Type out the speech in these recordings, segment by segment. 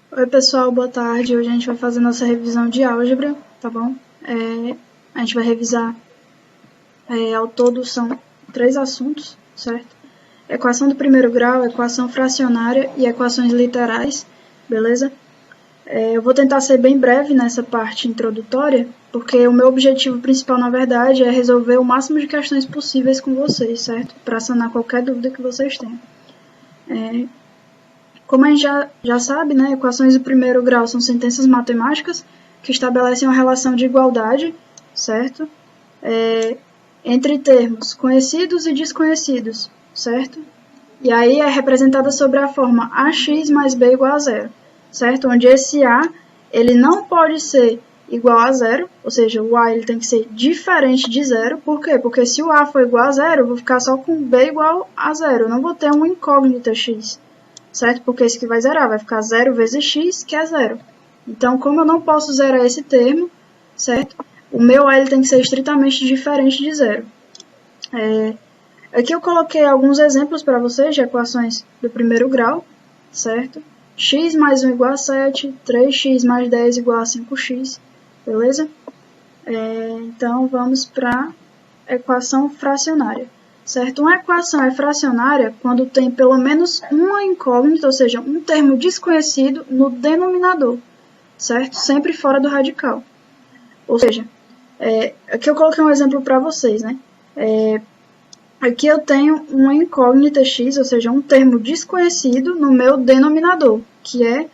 Oi pessoal, boa tarde. Hoje a gente vai fazer nossa revisão de álgebra, tá bom? A gente vai revisar, ao todo são 3 assuntos, certo? Equação do primeiro grau, equação fracionária e equações literais, beleza? Eu vou tentar ser bem breve nessa parte introdutória, porque o meu objetivo principal, na verdade, é resolver o máximo de questões possíveis com vocês, certo? Para sanar qualquer dúvida que vocês tenham. Como a gente já sabe, né, equações do primeiro grau são sentenças matemáticas que estabelecem uma relação de igualdade, certo? Entre termos conhecidos e desconhecidos, certo? E aí é representada sobre a forma ax mais b igual a zero, certo? Onde esse a ele não pode ser igual a zero, ou seja, o a ele tem que ser diferente de zero. Por quê? Porque se o a for igual a zero, eu vou ficar só com b igual a zero, eu não vou ter uma incógnita x, certo? Porque isso que vai zerar, vai ficar 0 vezes x, que é 0. Então, como eu não posso zerar esse termo, certo? O meu a ele tem que ser estritamente diferente de 0. Aqui eu coloquei alguns exemplos para vocês de equações do primeiro grau, certo? X mais 1 igual a 7, 3x mais 10 igual a 5x, beleza? Então, vamos para a equação fracionária. Certo? Uma equação é fracionária quando tem pelo menos uma incógnita, ou seja, um termo desconhecido no denominador, certo? Sempre fora do radical. Ou seja, aqui eu coloquei um exemplo para vocês, né? Aqui eu tenho uma incógnita x, ou seja, um termo desconhecido no meu denominador, que é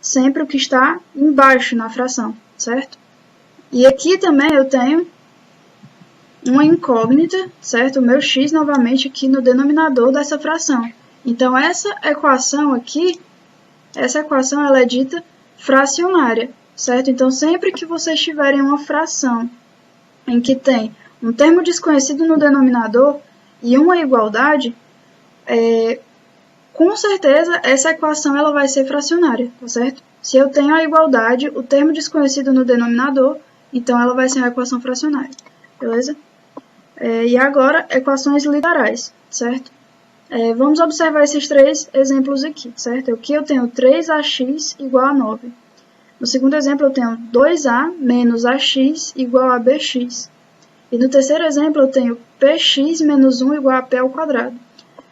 sempre o que está embaixo na fração, certo? E aqui também eu tenho uma incógnita, certo? O meu x novamente aqui no denominador dessa fração. Então, essa equação aqui, ela é dita fracionária, certo? Então, sempre que vocês tiverem uma fração em que tem um termo desconhecido no denominador e uma igualdade, com certeza essa equação ela vai ser fracionária, tá certo? Se eu tenho a igualdade, o termo desconhecido no denominador, então ela vai ser uma equação fracionária, beleza? E agora, equações literais, certo? Vamos observar esses 3 exemplos aqui, certo? Aqui eu tenho 3ax igual a 9. No segundo exemplo, eu tenho 2a menos ax igual a bx. E no terceiro exemplo, eu tenho px menos 1 igual a p ao quadrado.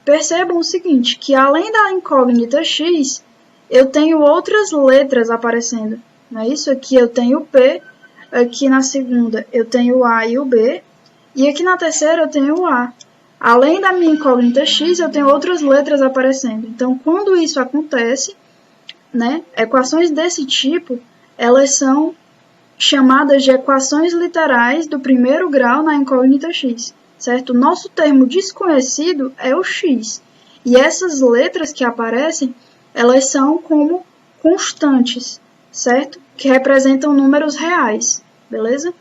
Percebam o seguinte, que além da incógnita x, eu tenho outras letras aparecendo. Não é isso? Aqui eu tenho o p, aqui na segunda eu tenho o a e o b, e aqui na terceira eu tenho o A. Além da minha incógnita x, eu tenho outras letras aparecendo. Então, quando isso acontece, né, equações desse tipo, elas são chamadas de equações literais do primeiro grau na incógnita x, certo? O nosso termo desconhecido é o x. E essas letras que aparecem, elas são como constantes, certo? Que representam números reais, beleza?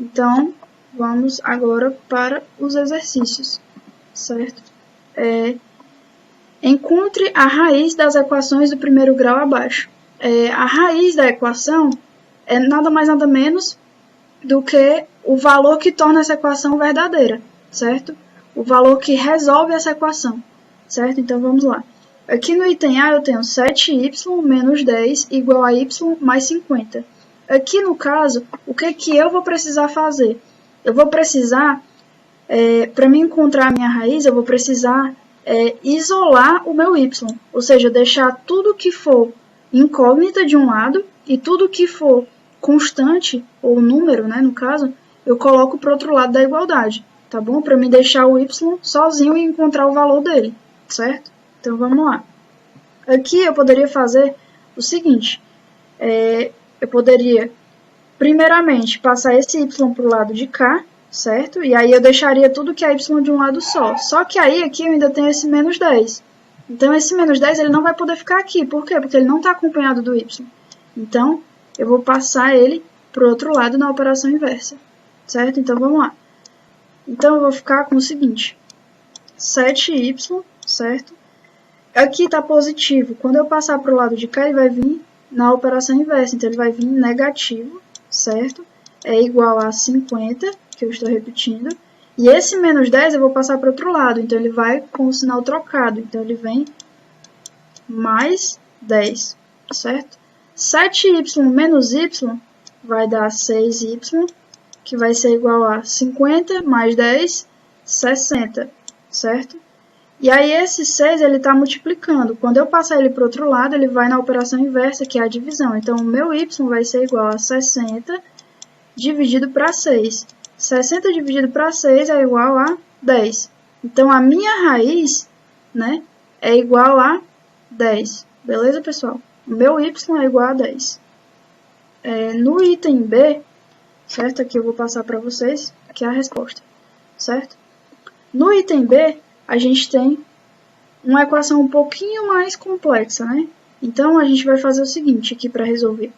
Então, vamos agora para os exercícios, certo? Encontre a raiz das equações do primeiro grau abaixo. A raiz da equação é nada mais nada menos do que o valor que torna essa equação verdadeira, certo? O valor que resolve essa equação, certo? Então, vamos lá. Aqui no item A eu tenho 7y menos 10 igual a y mais 50. Aqui no caso, o que eu vou precisar fazer? Eu vou precisar, para mim encontrar a minha raiz, eu vou precisar isolar o meu y, ou seja, deixar tudo que for incógnita de um lado e tudo que for constante, ou número, né, no caso, eu coloco para o outro lado da igualdade, tá bom? Para me deixar o y sozinho e encontrar o valor dele, certo? Então, vamos lá. Aqui eu poderia fazer o seguinte, eu poderia, primeiramente, passar esse y para o lado de cá, certo? E aí eu deixaria tudo que é y de um lado só. Só que aí aqui eu ainda tenho esse menos 10. Então, esse menos 10 ele não vai poder ficar aqui. Por quê? Porque ele não está acompanhado do y. Então, eu vou passar ele para o outro lado na operação inversa, certo? Então, vamos lá. Então, eu vou ficar com o seguinte, 7y, certo? Aqui está positivo. Quando eu passar para o lado de cá, ele vai vir na operação inversa. Então, ele vai vir negativo, certo? É igual a 50, que eu estou repetindo. E esse menos 10 eu vou passar para o outro lado. Então, ele vai com o sinal trocado. Então, ele vem mais 10, certo? 7y menos y vai dar 6y, que vai ser igual a 50 mais 10, 60, certo? E aí esse 6 ele está multiplicando. Quando eu passar ele para o outro lado, ele vai na operação inversa, que é a divisão. Então, o meu y vai ser igual a 60 dividido para 6. 60 dividido para 6 é igual a 10. Então, a minha raiz, né, é igual a 10. Beleza, pessoal? O meu y é igual a 10. No item B, certo? Aqui eu vou passar para vocês, que é a resposta, certo? No item B, a gente tem uma equação um pouquinho mais complexa, né? Então, a gente vai fazer o seguinte aqui para resolver.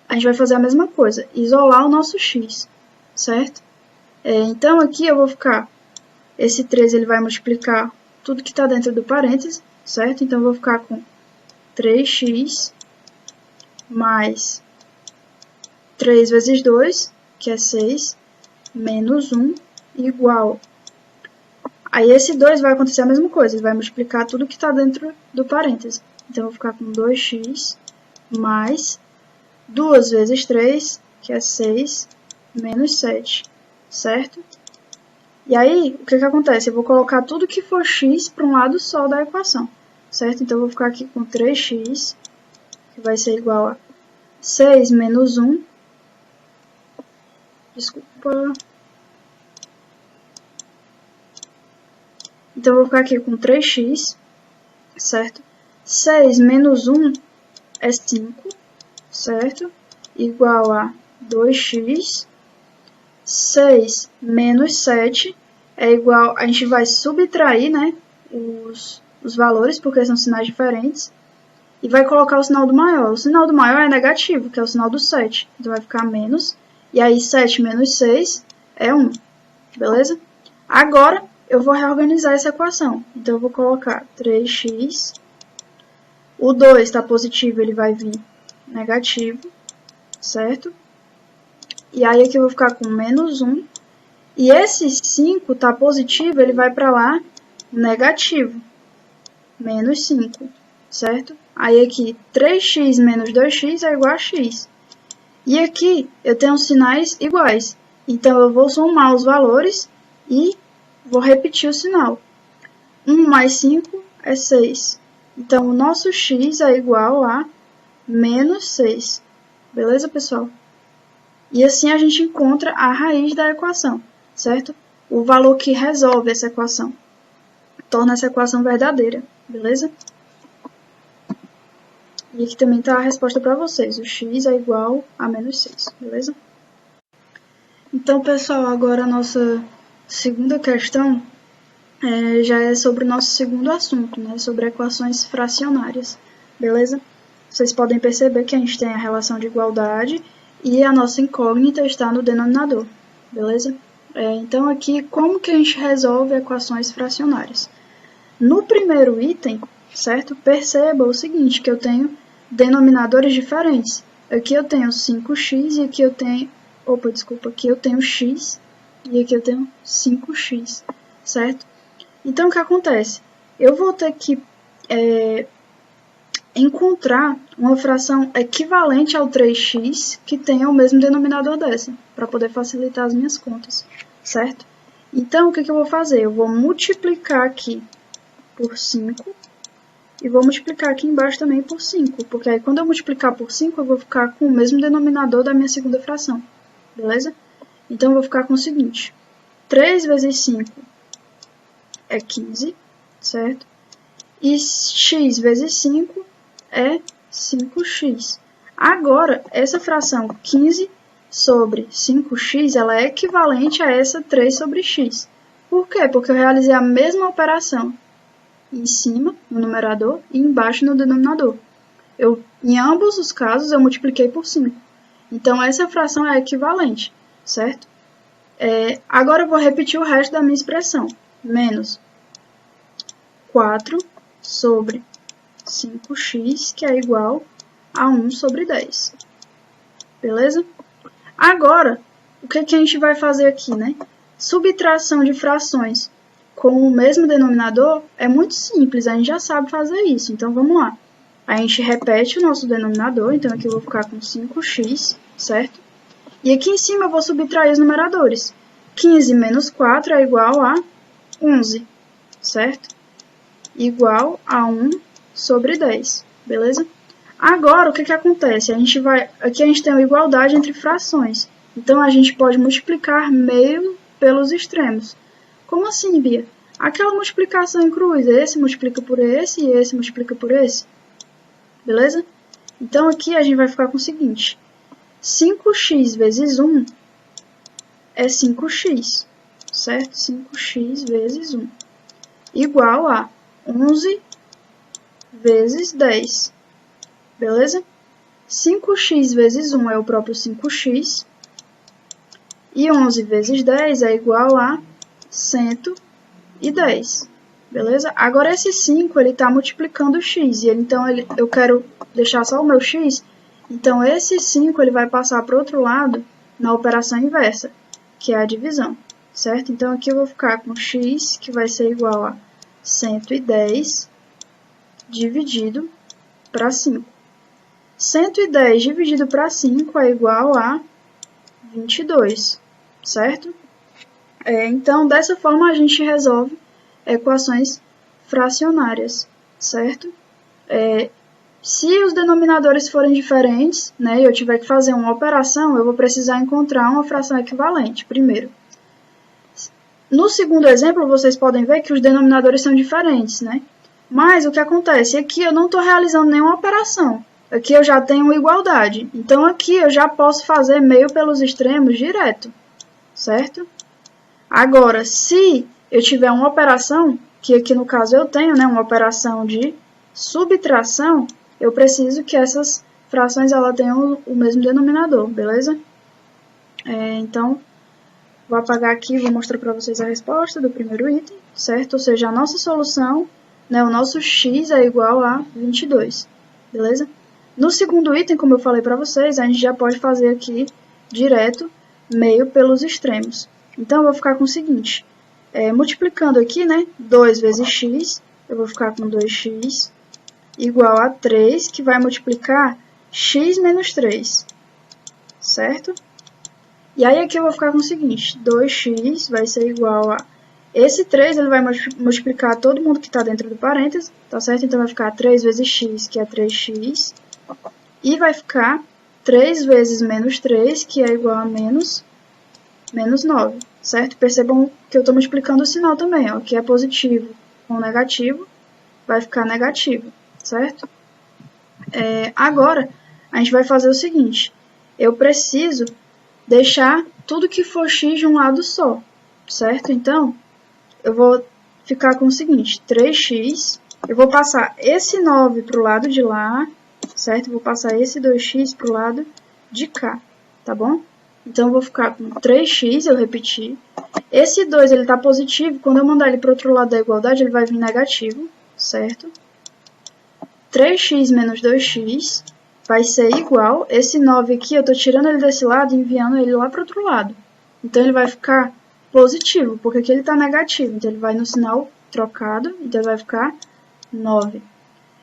A gente vai fazer a mesma coisa, isolar o nosso x, certo? Então, aqui eu vou ficar... Esse 3 ele vai multiplicar tudo que está dentro do parênteses, certo? Então, eu vou ficar com 3x mais 3 vezes 2, que é 6, menos 1, igual. Aí esse 2 vai acontecer a mesma coisa, ele vai multiplicar tudo que está dentro do parênteses. Então, eu vou ficar com 2x mais 2 vezes 3, que é 6, menos 7, certo? E aí, o que acontece? Eu vou colocar tudo que for x para um lado só da equação, certo? Então, eu vou ficar aqui com 3x, que vai ser igual a 6 menos 1. Desculpa. Então, eu vou ficar aqui com 3x, certo? 6 menos 1 é 5, certo? Igual a 2x. 6 menos 7 é igual... A gente vai subtrair, né, os valores, porque são sinais diferentes. E vai colocar o sinal do maior. O sinal do maior é negativo, que é o sinal do 7. Então, vai ficar menos. E aí, 7 menos 6 é 1. Beleza? Agora, eu vou reorganizar essa equação. Então, eu vou colocar 3x. O 2 está positivo, ele vai vir negativo, certo? E aí, aqui eu vou ficar com menos 1. E esse 5 está positivo, ele vai para lá negativo. Menos 5, certo? Aí, aqui, 3x menos 2x é igual a x. E aqui, eu tenho sinais iguais. Então, eu vou somar os valores e vou repetir o sinal. 1 mais 5 é 6. Então, o nosso x é igual a menos 6. Beleza, pessoal? E assim a gente encontra a raiz da equação, certo? O valor que resolve essa equação. Torna essa equação verdadeira, beleza? E aqui também está a resposta para vocês. O x é igual a menos 6, beleza? Então, pessoal, agora a nossa segunda questão já é sobre o nosso segundo assunto, né? Sobre equações fracionárias, beleza? Vocês podem perceber que a gente tem a relação de igualdade e a nossa incógnita está no denominador, beleza? Então, aqui, como que a gente resolve equações fracionárias? No primeiro item, certo? Perceba o seguinte, que eu tenho denominadores diferentes. Aqui eu tenho 5x e aqui eu tenho... Opa, desculpa, aqui eu tenho x e aqui eu tenho 5x, certo? Então, o que acontece? Eu vou ter que encontrar uma fração equivalente ao 3x que tenha o mesmo denominador dessa, para poder facilitar as minhas contas, certo? Então, o que eu vou fazer? Eu vou multiplicar aqui por 5 e vou multiplicar aqui embaixo também por 5, porque aí quando eu multiplicar por 5, eu vou ficar com o mesmo denominador da minha segunda fração, beleza? Então, eu vou ficar com o seguinte, 3 vezes 5 é 15, certo? E x vezes 5 é 5x. Agora, essa fração 15 sobre 5x, ela é equivalente a essa 3 sobre x. Por quê? Porque eu realizei a mesma operação em cima, no numerador, e embaixo no denominador. Em ambos os casos, eu multipliquei por 5. Então, essa fração é equivalente, certo? Agora, eu vou repetir o resto da minha expressão. Menos 4 sobre 5x, que é igual a 1 sobre 10. Beleza? Agora, o que a gente vai fazer aqui, né? Subtração de frações com o mesmo denominador é muito simples, a gente já sabe fazer isso. Então, vamos lá. A gente repete o nosso denominador, então aqui eu vou ficar com 5x, certo? E aqui em cima eu vou subtrair os numeradores. 15 menos 4 é igual a 11, certo? Igual a 1 sobre 10, beleza? Agora, o que acontece? Aqui a gente tem uma igualdade entre frações. Então, a gente pode multiplicar meio pelos extremos. Como assim, Bia? Aquela multiplicação em cruz, esse multiplica por esse e esse multiplica por esse. Beleza? Então, aqui a gente vai ficar com o seguinte. 5x vezes 1 é 5x, certo? 5x vezes 1 igual a 11 vezes 10, beleza? 5x vezes 1 é o próprio 5x, e 11 vezes 10 é igual a 110, beleza? Agora esse 5 ele está multiplicando o x, e eu quero deixar só o meu x, então esse 5 ele vai passar para o outro lado na operação inversa, que é a divisão, certo? Então aqui eu vou ficar com x, que vai ser igual a 110 dividido para 5. 110 dividido para 5 é igual a 22, certo? Então, dessa forma, a gente resolve equações fracionárias, certo? Se os denominadores forem diferentes, né, e eu tiver que fazer uma operação, eu vou precisar encontrar uma fração equivalente, primeiro. No segundo exemplo, vocês podem ver que os denominadores são diferentes, né? Mas o que acontece? Aqui eu não estou realizando nenhuma operação. Aqui eu já tenho uma igualdade. Então, aqui eu já posso fazer meio pelos extremos direto, certo? Agora, se eu tiver uma operação, que aqui no caso eu tenho, né, uma operação de subtração, eu preciso que essas frações ela tenham o mesmo denominador, beleza? Então, vou apagar aqui e vou mostrar para vocês a resposta do primeiro item, certo? Ou seja, a nossa solução, né, o nosso x é igual a 22, beleza? No segundo item, como eu falei para vocês, a gente já pode fazer aqui direto meio pelos extremos. Então, eu vou ficar com o seguinte, multiplicando aqui, né, 2 vezes x, eu vou ficar com 2x igual a 3, que vai multiplicar x menos 3, certo? E aí aqui eu vou ficar com o seguinte, 2x vai ser igual a... Esse 3 ele vai multiplicar todo mundo que está dentro do parênteses, tá certo? Então vai ficar 3 vezes x, que é 3x, e vai ficar 3 vezes menos 3, que é igual a menos 9, certo? Percebam que eu estou multiplicando o sinal também, ó, que é positivo com negativo, vai ficar negativo, certo? Agora, a gente vai fazer o seguinte, eu preciso deixar tudo que for x de um lado só, certo? Então, eu vou ficar com o seguinte, 3x, eu vou passar esse 9 para o lado de lá, certo? Vou passar esse 2x para o lado de cá, tá bom? Então, eu vou ficar com 3x, eu repeti. Esse 2, ele está positivo, quando eu mandar ele para o outro lado da igualdade, ele vai vir negativo, certo? 3x menos 2x vai ser igual, esse 9 aqui, eu estou tirando ele desse lado e enviando ele lá para o outro lado. Então, ele vai ficar positivo, porque aqui ele está negativo, então ele vai no sinal trocado, então ele vai ficar 9.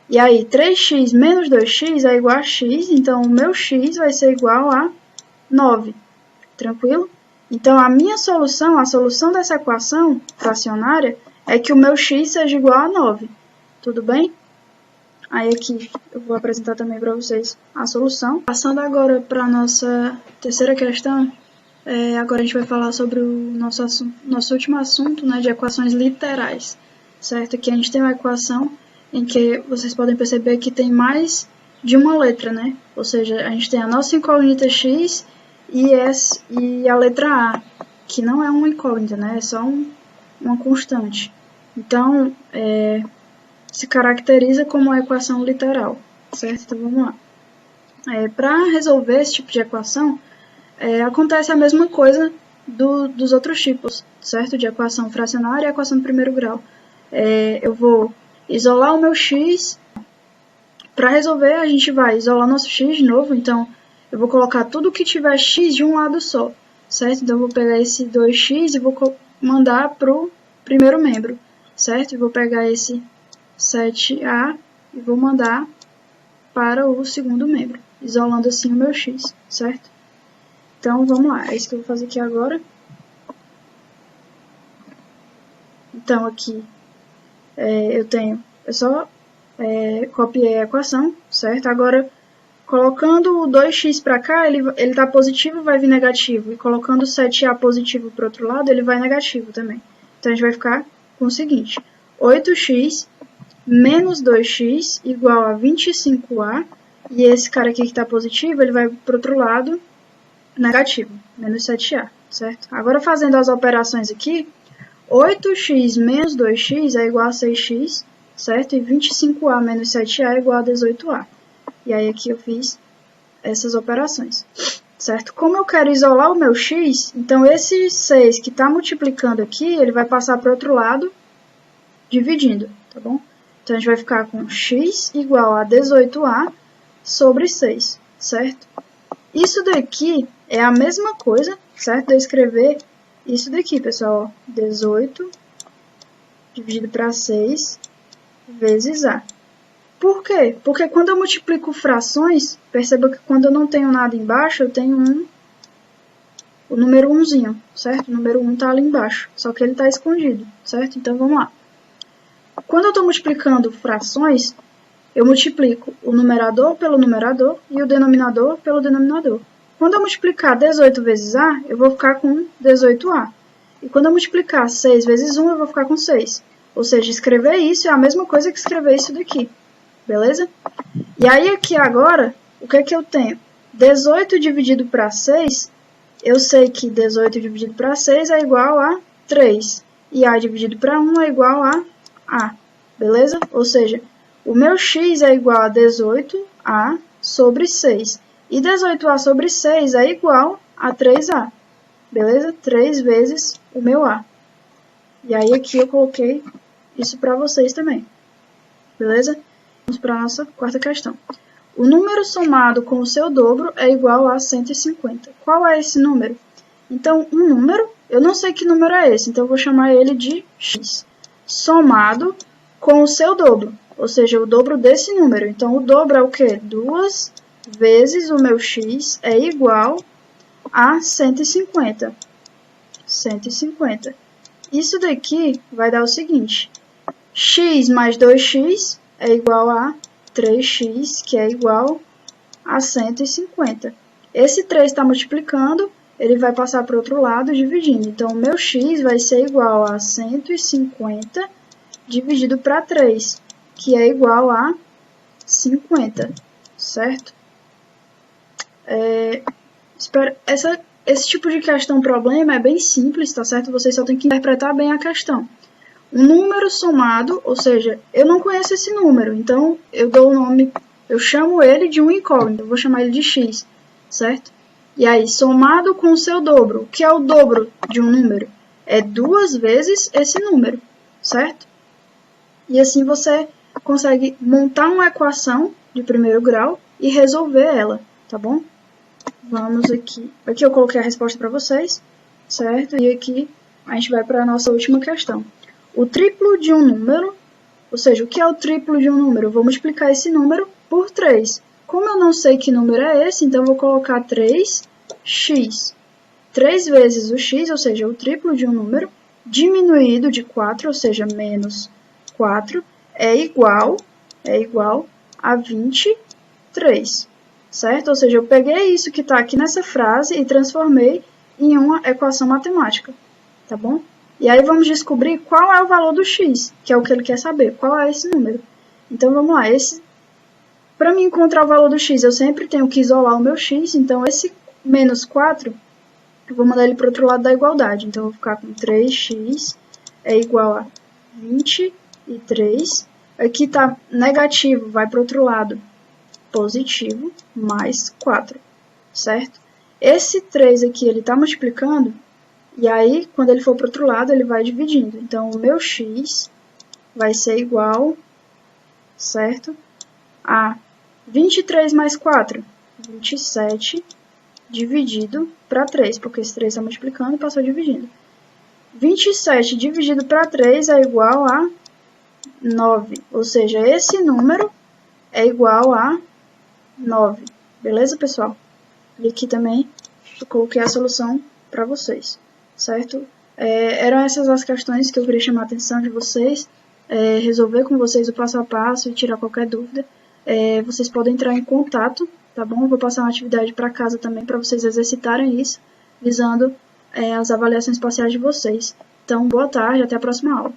E aí, 3x menos 2x é igual a x, então o meu x vai ser igual a 9. Tranquilo? Então, a minha solução, a solução dessa equação fracionária, é que o meu x seja igual a 9. Tudo bem? Aí aqui eu vou apresentar também para vocês a solução. Passando agora para a nossa terceira questão, agora a gente vai falar sobre o nosso último assunto, né, de equações literais, certo? Aqui a gente tem uma equação em que vocês podem perceber que tem mais de uma letra, né? Ou seja, a gente tem a nossa incógnita x e a letra a, que não é uma incógnita, né? É só uma constante. Então, se caracteriza como uma equação literal, certo? Então, vamos lá. Para resolver esse tipo de equação, acontece a mesma coisa dos outros tipos, certo? De equação fracionária e equação de primeiro grau. Eu vou isolar o meu x. Para resolver, a gente vai isolar nosso x de novo. Então, eu vou colocar tudo que tiver x de um lado só, certo? Então, eu vou pegar esse 2x e vou mandar para o primeiro membro, certo? Eu vou pegar esse 7a e vou mandar para o segundo membro, isolando assim o meu x, certo? Então, vamos lá, é isso que eu vou fazer aqui agora. Então, aqui, eu só copiei a equação, certo? Agora, colocando o 2x para cá, ele está positivo, vai vir negativo. E colocando o 7a positivo para o outro lado, ele vai negativo também. Então, a gente vai ficar com o seguinte: 8x menos 2x igual a 25a. E esse cara aqui que está positivo, ele vai para o outro lado negativo, menos 7a, certo? Agora, fazendo as operações aqui, 8x menos 2x é igual a 6x, certo? E 25a menos 7a é igual a 18a. E aí aqui eu fiz essas operações, certo? Como eu quero isolar o meu x, então esse 6 que está multiplicando aqui, ele vai passar para o outro lado, dividindo, tá bom? Então, a gente vai ficar com x igual a 18a sobre 6, certo? Isso daqui é a mesma coisa, certo? De eu escrever isso daqui, pessoal, ó, 18 dividido para 6 vezes a. Por quê? Porque quando eu multiplico frações, perceba que quando eu não tenho nada embaixo, eu tenho o número 1zinho, certo? O número 1 está ali embaixo, só que ele está escondido, certo? Então, vamos lá. Quando eu estou multiplicando frações, eu multiplico o numerador pelo numerador e o denominador pelo denominador. Quando eu multiplicar 18 vezes a, eu vou ficar com 18a. E quando eu multiplicar 6 vezes 1, eu vou ficar com 6. Ou seja, escrever isso é a mesma coisa que escrever isso daqui. Beleza? E aí aqui agora, o que é que eu tenho? 18 dividido para 6, eu sei que 18 dividido para 6 é igual a 3. E a dividido para 1 é igual a a. Beleza? Ou seja, o meu x é igual a 18a sobre 6. E 18a sobre 6 é igual a 3a. Beleza? 3 vezes o meu a. E aí aqui eu coloquei isso para vocês também. Beleza? Vamos para a nossa quarta questão. O número somado com o seu dobro é igual a 150. Qual é esse número? Então, um número, eu não sei que número é esse, então eu vou chamar ele de x. Somado com o seu dobro, ou seja, o dobro desse número. Então, o dobro é o quê? 2 vezes o meu x é igual a 150. 150. Isso daqui vai dar o seguinte: x mais 2x é igual a 3x, que é igual a 150. Esse 3 está multiplicando, ele vai passar para o outro lado dividindo. Então, o meu x vai ser igual a 150 dividido para 3, que é igual a 50, certo? Esse tipo de questão problema é bem simples, tá certo? Vocês só tem que interpretar bem a questão. Um número somado, ou seja, eu não conheço esse número, então eu dou o nome, eu chamo ele de um incógnito, eu vou chamar ele de x, certo? E aí, somado com o seu dobro, o que é o dobro de um número? É 2 vezes esse número, certo? E assim você consegue montar uma equação de primeiro grau e resolver ela, tá bom? Vamos aqui. Aqui eu coloquei a resposta para vocês, certo? E aqui a gente vai para a nossa última questão. O triplo de um número, ou seja, o que é o triplo de um número? Eu vou multiplicar esse número por 3. Como eu não sei que número é esse, então eu vou colocar 3x. 3 vezes o x, ou seja, o triplo de um número, diminuído de 4, ou seja, menos 4, é igual a 23. Certo? Ou seja, eu peguei isso que está aqui nessa frase e transformei em uma equação matemática. Tá bom? E aí vamos descobrir qual é o valor do x, que é o que ele quer saber. Qual é esse número? Então, vamos lá. Para mim encontrar o valor do x, eu sempre tenho que isolar o meu x. Então, esse menos 4, eu vou mandar ele para o outro lado da igualdade. Então, eu vou ficar com 3x é igual a 23. Aqui está negativo, vai para o outro lado. Positivo, mais 4, certo? Esse 3 aqui, ele está multiplicando, e aí, quando ele for para o outro lado, ele vai dividindo. Então, o meu x vai ser igual, certo? A 23 mais 4, 27, dividido para 3, porque esse 3 está multiplicando e passou dividindo. 27 dividido para 3 é igual a 9, ou seja, esse número é igual a 9. Beleza, pessoal? E aqui também eu coloquei a solução para vocês, certo? Eram essas as questões que eu queria chamar a atenção de vocês, resolver com vocês o passo a passo e tirar qualquer dúvida. Vocês podem entrar em contato, tá bom? Eu vou passar uma atividade para casa também para vocês exercitarem isso, visando as avaliações parciais de vocês. Então, boa tarde, até a próxima aula.